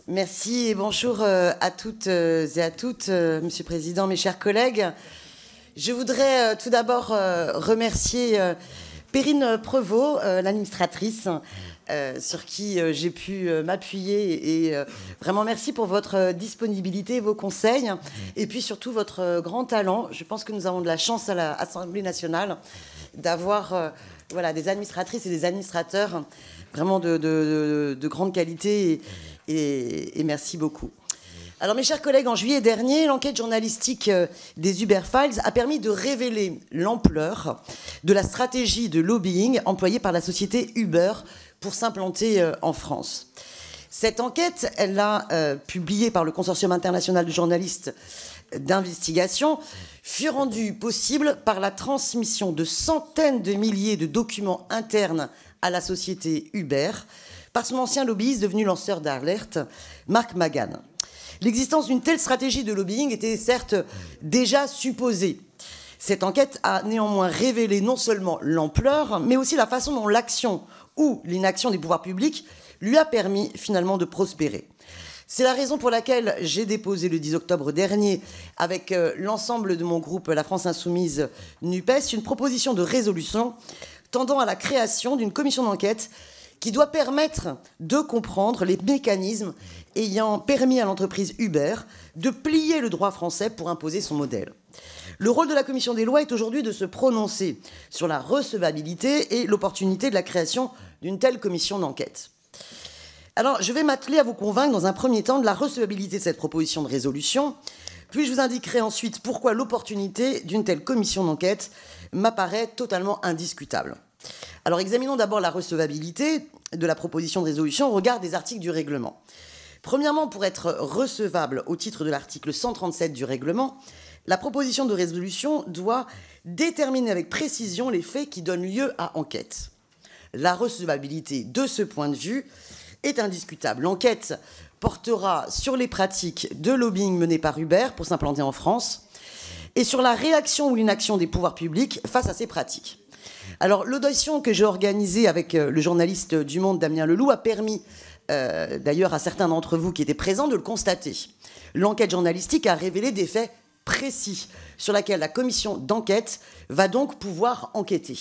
Merci et bonjour à toutes et à toutes, Monsieur le Président, mes chers collègues. Je voudrais tout d'abord remercier Perrine Prevot, l'administratrice, sur qui j'ai pu m'appuyer. Et vraiment merci pour votre disponibilité, vos conseils, et puis surtout votre grand talent. Je pense que nous avons de la chance à l'Assemblée nationale d'avoir voilà, des administratrices et des administrateurs vraiment de grande qualité. Et merci beaucoup. Alors, mes chers collègues, en juillet dernier, l'enquête journalistique des Uber Files a permis de révéler l'ampleur de la stratégie de lobbying employée par la société Uber pour s'implanter en France. Cette enquête, elle a publiée par le Consortium international de journalistes d'investigation, fut rendue possible par la transmission de centaines de milliers de documents internes à la société Uber, par son ancien lobbyiste devenu lanceur d'alerte, Mark Magan. L'existence d'une telle stratégie de lobbying était certes déjà supposée. Cette enquête a néanmoins révélé non seulement l'ampleur, mais aussi la façon dont l'action ou l'inaction des pouvoirs publics lui a permis finalement de prospérer. C'est la raison pour laquelle j'ai déposé le 10 octobre dernier, avec l'ensemble de mon groupe La France Insoumise NUPES, une proposition de résolution tendant à la création d'une commission d'enquête qui doit permettre de comprendre les mécanismes ayant permis à l'entreprise Uber de plier le droit français pour imposer son modèle. Le rôle de la Commission des lois est aujourd'hui de se prononcer sur la recevabilité et l'opportunité de la création d'une telle commission d'enquête. Alors, je vais m'atteler à vous convaincre dans un premier temps de la recevabilité de cette proposition de résolution, puis je vous indiquerai ensuite pourquoi l'opportunité d'une telle commission d'enquête m'apparaît totalement indiscutable. Alors, examinons d'abord la recevabilité de la proposition de résolution au regard des articles du règlement. Premièrement, pour être recevable au titre de l'article 137 du règlement, la proposition de résolution doit déterminer avec précision les faits qui donnent lieu à enquête. La recevabilité de ce point de vue est indiscutable. L'enquête portera sur les pratiques de lobbying menées par Uber pour s'implanter en France et sur la réaction ou l'inaction des pouvoirs publics face à ces pratiques. Alors, l'audition que j'ai organisée avec le journaliste du Monde, Damien Leloup, a permis, d'ailleurs à certains d'entre vous qui étaient présents, de le constater. L'enquête journalistique a révélé des faits précis sur lesquels la commission d'enquête va donc pouvoir enquêter.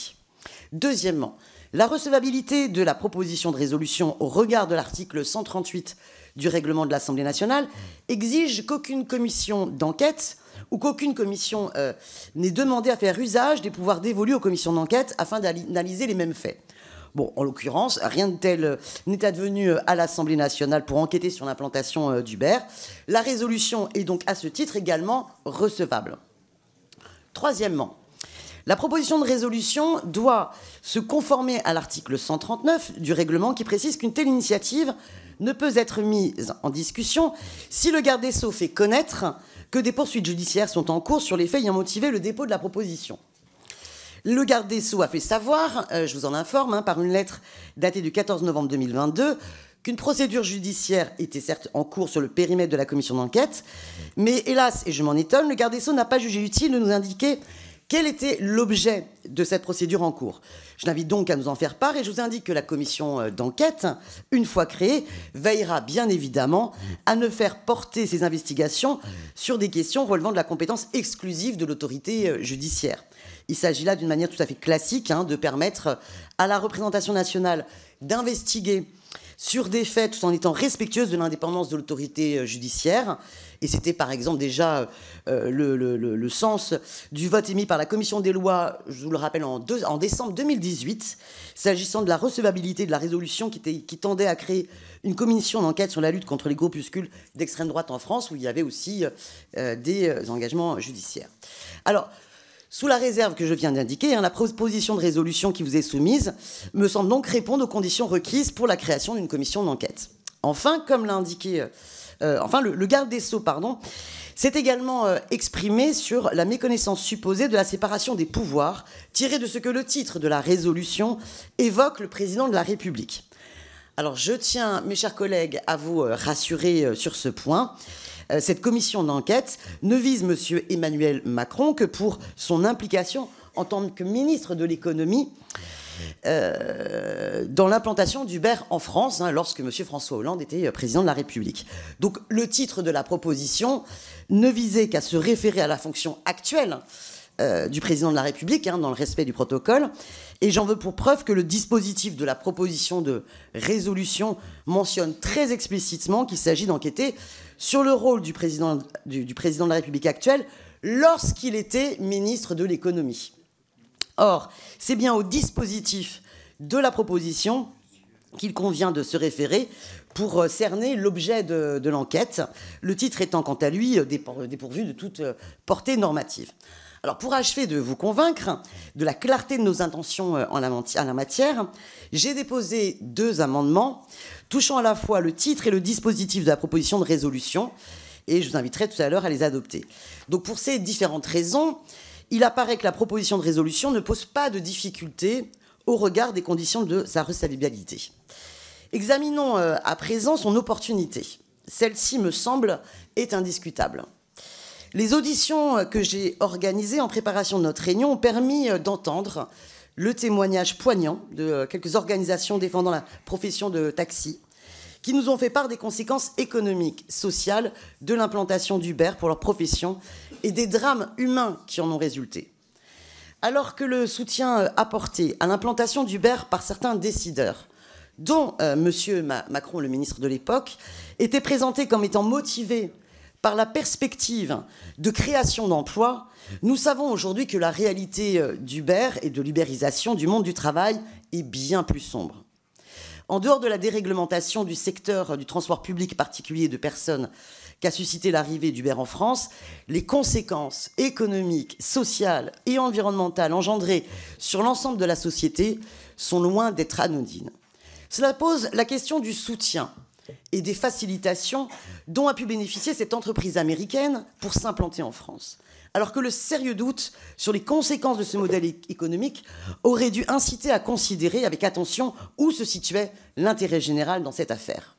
Deuxièmement, la recevabilité de la proposition de résolution au regard de l'article 138 du règlement de l'Assemblée nationale exige qu'aucune commission d'enquête ou qu'aucune commission n'ait demandé à faire usage des pouvoirs dévolus aux commissions d'enquête afin d'analyser les mêmes faits. Bon, en l'occurrence, rien de tel n'est advenu à l'Assemblée nationale pour enquêter sur l'implantation d'Uber. La résolution est donc à ce titre également recevable. Troisièmement, la proposition de résolution doit se conformer à l'article 139 du règlement qui précise qu'une telle initiative ne peut être mise en discussion si le garde des Sceaux fait connaître que des poursuites judiciaires sont en cours sur les faits ayant motivé le dépôt de la proposition. Le garde des Sceaux a fait savoir, je vous en informe, par une lettre datée du 14 novembre 2022, qu'une procédure judiciaire était certes en cours sur le périmètre de la commission d'enquête, mais hélas, et je m'en étonne, le garde des Sceaux n'a pas jugé utile de nous indiquer quel était l'objet de cette procédure en cours. Je l'invite donc à nous en faire part et je vous indique que la commission d'enquête, une fois créée, veillera bien évidemment à ne faire porter ses investigations sur des questions relevant de la compétence exclusive de l'autorité judiciaire. Il s'agit là d'une manière tout à fait classique de permettre à la représentation nationale d'investiguer sur des faits tout en étant respectueuse de l'indépendance de l'autorité judiciaire. Et c'était par exemple déjà le sens du vote émis par la Commission des lois, je vous le rappelle, en décembre 2018, s'agissant de la recevabilité de la résolution qui tendait à créer une commission d'enquête sur la lutte contre les groupuscules d'extrême droite en France, où il y avait aussi des engagements judiciaires. Alors, sous la réserve que je viens d'indiquer, la proposition de résolution qui vous est soumise me semble donc répondre aux conditions requises pour la création d'une commission d'enquête. Enfin, comme l'a indiqué, le garde des Sceaux, s'est également exprimé sur la méconnaissance supposée de la séparation des pouvoirs, tirée de ce que le titre de la résolution évoque le président de la République. Alors, je tiens, mes chers collègues, à vous rassurer sur ce point. Cette commission d'enquête ne vise M. Emmanuel Macron que pour son implication en tant que ministre de l'économie dans l'implantation d'Uber en France, hein, lorsque M. François Hollande était président de la République. Donc le titre de la proposition ne visait qu'à se référer à la fonction actuelle du président de la République, hein, dans le respect du protocole. Et j'en veux pour preuve que le dispositif de la proposition de résolution mentionne très explicitement qu'il s'agit d'enquêter sur le rôle du président de la République actuel lorsqu'il était ministre de l'économie. Or, c'est bien au dispositif de la proposition qu'il convient de se référer pour cerner l'objet de l'enquête, le titre étant quant à lui dépourvu de toute portée normative. Alors, pour achever de vous convaincre de la clarté de nos intentions en la matière, j'ai déposé 2 amendements touchant à la fois le titre et le dispositif de la proposition de résolution, et je vous inviterai tout à l'heure à les adopter. Donc, pour ces différentes raisons, il apparaît que la proposition de résolution ne pose pas de difficulté au regard des conditions de sa recevabilité. Examinons à présent son opportunité. Celle-ci, me semble, est indiscutable. Les auditions que j'ai organisées en préparation de notre réunion ont permis d'entendre le témoignage poignant de quelques organisations défendant la profession de taxi, qui nous ont fait part des conséquences économiques, sociales de l'implantation d'Uber pour leur profession et des drames humains qui en ont résulté. Alors que le soutien apporté à l'implantation d'Uber par certains décideurs, dont M. Macron, le ministre de l'époque, était présenté comme étant motivé par la perspective de création d'emplois, nous savons aujourd'hui que la réalité d'Uber et de l'ubérisation du monde du travail est bien plus sombre. En dehors de la déréglementation du secteur du transport public particulier de personnes qu'a suscité l'arrivée d'Uber en France, les conséquences économiques, sociales et environnementales engendrées sur l'ensemble de la société sont loin d'être anodines. Cela pose la question du soutien et des facilitations dont a pu bénéficier cette entreprise américaine pour s'implanter en France. Alors que le sérieux doute sur les conséquences de ce modèle économique aurait dû inciter à considérer avec attention où se situait l'intérêt général dans cette affaire.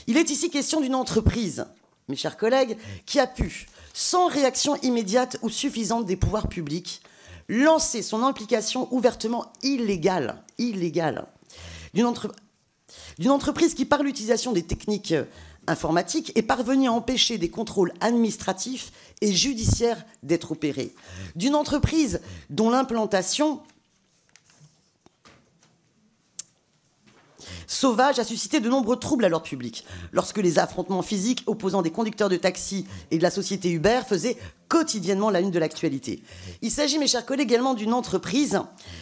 Il est ici question d'une entreprise, mes chers collègues, qui a pu, sans réaction immédiate ou suffisante des pouvoirs publics, lancer son implication ouvertement illégale d'une entreprise qui, par l'utilisation des techniques informatiques, est parvenue à empêcher des contrôles administratifs et judiciaires d'être opérés. D'une entreprise dont l'implantation sauvage a suscité de nombreux troubles à l'ordre public, lorsque les affrontements physiques opposant des conducteurs de taxi et de la société Uber faisaient quotidiennement la une de l'actualité. Il s'agit, mes chers collègues, également d'une entreprise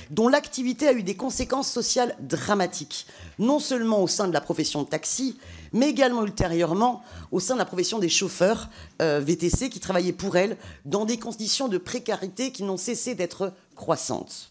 dont l'activité a eu des conséquences sociales dramatiques, non seulement au sein de la profession de taxi, mais également ultérieurement au sein de la profession des chauffeurs VTC qui travaillaient pour elle dans des conditions de précarité qui n'ont cessé d'être croissantes.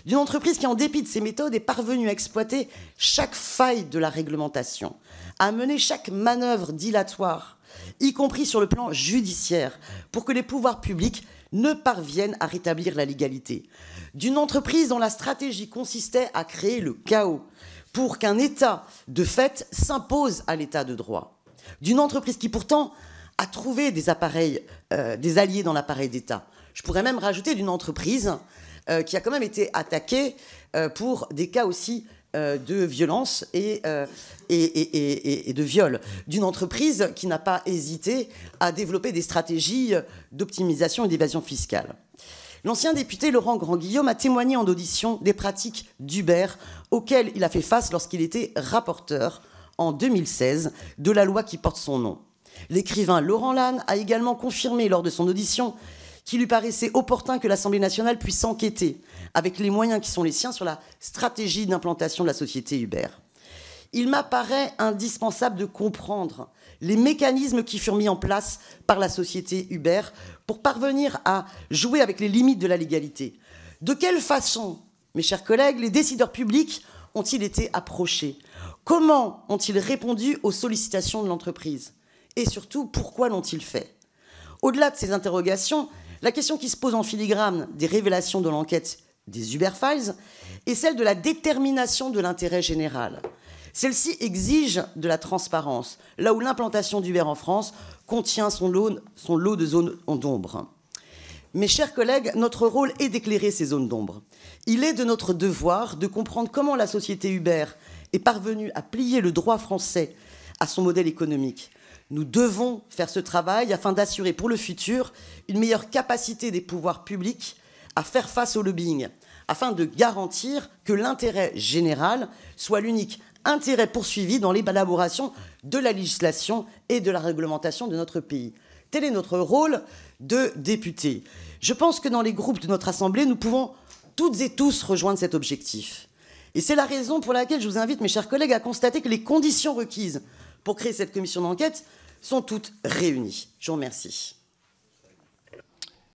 D'une entreprise qui, en dépit de ses méthodes, est parvenue à exploiter chaque faille de la réglementation, à mener chaque manœuvre dilatoire, y compris sur le plan judiciaire, pour que les pouvoirs publics ne parviennent à rétablir la légalité. D'une entreprise dont la stratégie consistait à créer le chaos pour qu'un État, de fait, s'impose à l'État de droit. D'une entreprise qui, pourtant, a trouvé des alliés dans l'appareil d'État. Je pourrais même rajouter d'une entreprise qui a quand même été attaquée pour des cas aussi de violence et de viol. D'une entreprise qui n'a pas hésité à développer des stratégies d'optimisation et d'évasion fiscale. L'ancien député Laurent Grandguillaume a témoigné en audition des pratiques d'Uber auxquelles il a fait face lorsqu'il était rapporteur en 2016 de la loi qui porte son nom. L'écrivain Laurent Lane a également confirmé lors de son audition qu'il lui paraissait opportun que l'Assemblée nationale puisse enquêter, avec les moyens qui sont les siens, sur la stratégie d'implantation de la société Uber. Il m'apparaît indispensable de comprendre les mécanismes qui furent mis en place par la société Uber pour parvenir à jouer avec les limites de la légalité. De quelle façon, mes chers collègues, les décideurs publics ont-ils été approchés? Comment ont-ils répondu aux sollicitations de l'entreprise? Et surtout, pourquoi l'ont-ils fait? Au-delà de ces interrogations, la question qui se pose en filigrane des révélations de l'enquête des Uber Files est celle de la détermination de l'intérêt général. Celle-ci exige de la transparence, là où l'implantation d'Uber en France contient son lot de zones d'ombre. Mes chers collègues, notre rôle est d'éclairer ces zones d'ombre. Il est de notre devoir de comprendre comment la société Uber est parvenue à plier le droit français à son modèle économique. Nous devons faire ce travail afin d'assurer pour le futur une meilleure capacité des pouvoirs publics à faire face au lobbying, afin de garantir que l'intérêt général soit l'unique intérêt poursuivi dans l'élaboration de la législation et de la réglementation de notre pays. Tel est notre rôle de députés. Je pense que dans les groupes de notre Assemblée, nous pouvons toutes et tous rejoindre cet objectif. Et c'est la raison pour laquelle je vous invite, mes chers collègues, à constater que les conditions requises pour créer cette commission d'enquête sont toutes réunies. Je vous remercie.